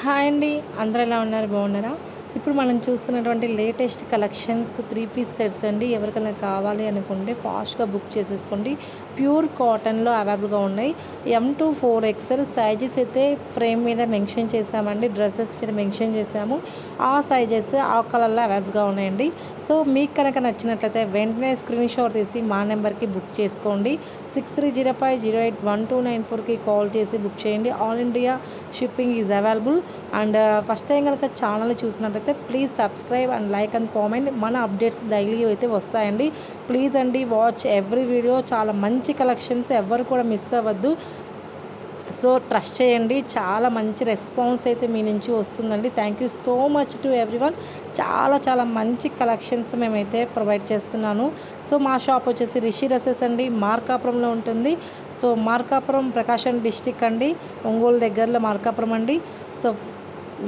Hi అండి, అందరూ ఎలా ఉన్నారు? బాగున్నారా? ఇప్పుడు మనం చూస్తున్నటువంటి లేటెస్ట్ కలెక్షన్స్ 3 పీస్ సెట్స్ అండి. ఎవరికైనా కావాలి అనుకుంటే ఫాస్ట్గా బుక్ చేసేసుకోండి. ప్యూర్ కాటన్లో అవైలబుల్గా ఉన్నాయి. M to 4XL సైజెస్ అయితే ఫ్రేమ్ మీద మెన్షన్ చేసామండి, డ్రెస్సెస్ మీద మెన్షన్ చేసాము. ఆ సైజెస్ ఆ కలర్లో అవైలబుల్గా ఉన్నాయండి. సో మీకు కనుక నచ్చినట్లయితే వెంటనే స్క్రీన్ షాట్ తీసి మా నెంబర్కి బుక్ చేసుకోండి. 6305081294కి కాల్ చేసి బుక్ చేయండి. All India shipping is available. And first time కనుక ఛానల్ చూసినట్లయితే please subscribe and like and comment. మన అప్డేట్స్ డైలీ అయితే వస్తాయండి. ప్లీజ్ అండి, వాచ్ ఎవ్రీ వీడియో. చాలా మంచి కలెక్షన్స్, ఎవరు కూడా మిస్ అవ్వద్దు. సో ట్రస్ట్ చేయండి, చాలా మంచి రెస్పాన్స్ అయితే మీ నుంచి వస్తుందండి. Thank you so much to everyone. చాలా మంచి కలెక్షన్స్ మేమైతే ప్రొవైడ్ చేస్తున్నాను. సో మా షాప్ వచ్చేసి రిషి డ్రెస్సెస్ అండి, మార్కాపురంలో ఉంటుంది. సో మార్కాపురం ప్రకాశం డిస్టిక్ అండి, ఒంగోలు దగ్గరలో మార్కాపురం అండి. సో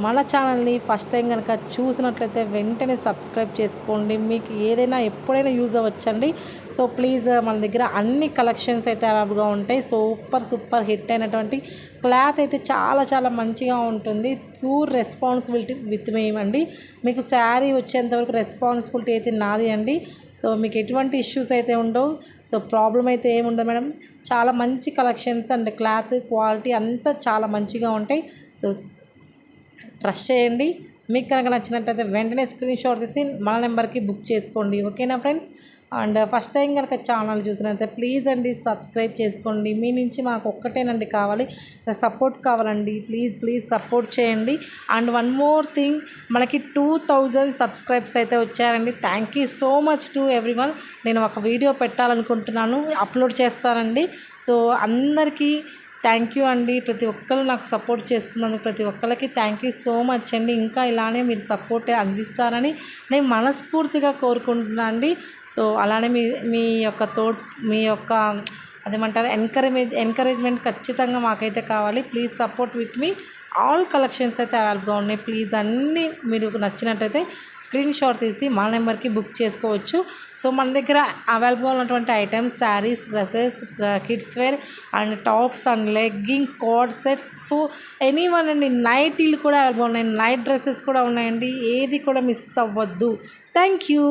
మన ఛానల్ని ఫస్ట్ టైం కనుక చూసినట్లయితే వెంటనే సబ్స్క్రైబ్ చేసుకోండి. మీకు ఏదైనా ఎప్పుడైనా యూజ్ అవ్వచ్చండి. సో ప్లీజ్, మన దగ్గర అన్ని కలెక్షన్స్ అయితే అవైలబుల్గా ఉంటాయి. సూపర్ హిట్ అయినటువంటి క్లాత్ అయితే చాలా మంచిగా ఉంటుంది. ప్యూర్ రెస్పాన్సిబిలిటీ విత్ మేమండి. మీకు శారీ వచ్చేంతవరకు రెస్పాన్సిబిలిటీ అయితే నాది అండి. సో మీకు ఎటువంటి ఇష్యూస్ అయితే ఉండవు. సో ప్రాబ్లం అయితే ఏమి ఉండదు మేడం. చాలా మంచి కలెక్షన్స్ అండ్ క్లాత్ క్వాలిటీ అంతా చాలా మంచిగా ఉంటాయి. సో ట్రస్ట్ చేయండి. మీకు కనుక నచ్చినట్లయితే వెంటనే స్క్రీన్ షాట్ తీసి మన నెంబర్కి బుక్ చేసుకోండి. ఓకేనా ఫ్రెండ్స్? అండ్ ఫస్ట్ టైం కనుక ఛానల్ చూసినట్లయితే ప్లీజ్ అండి సబ్స్క్రైబ్ చేసుకోండి. మీ నుంచి మాకు ఒక్కటేనండి కావాలి, సపోర్ట్ కావాలండి. ప్లీజ్ సపోర్ట్ చేయండి. అండ్ వన్ మోర్ థింగ్, మనకి 2000 సబ్స్క్రైబ్స్ అయితే వచ్చారండి. Thank you so much to everyone. నేను ఒక వీడియో పెట్టాలనుకుంటున్నాను, అప్లోడ్ చేస్తానండి. సో అందరికీ థ్యాంక్ యూ అండి. ప్రతి ఒక్కరు నాకు సపోర్ట్ చేస్తున్నందుకు ప్రతి ఒక్కరికి థ్యాంక్ యూ సో మచ్ అండి. ఇంకా ఇలానే మీరు సపోర్ట్ అందిస్తారని నేను మనస్ఫూర్తిగా కోరుకుంటున్నాను అండి. సో అలానే మీ యొక్క అదేమంటారు ఎంకరేజ్మెంట్ ఖచ్చితంగా మాకైతే కావాలి. Please support with me. All collections అయితే అవైలబుల్గా ఉన్నాయి. ప్లీజ్ అన్నీ మీరు నచ్చినట్టయితే స్క్రీన్ షాట్ తీసి మా నెంబర్కి బుక్ చేసుకోవచ్చు. సో మన దగ్గర అవైలబుల్గా ఉన్నటువంటి items saris, dresses, kids wear and tops and legging, code sets, so anyone అండి. నైటీలు కూడా అవైలబుల్గా ఉన్నాయి, నైట్ డ్రెస్సెస్ కూడా ఉన్నాయండి. ఏది కూడా మిస్ అవ్వద్దు. Thank you.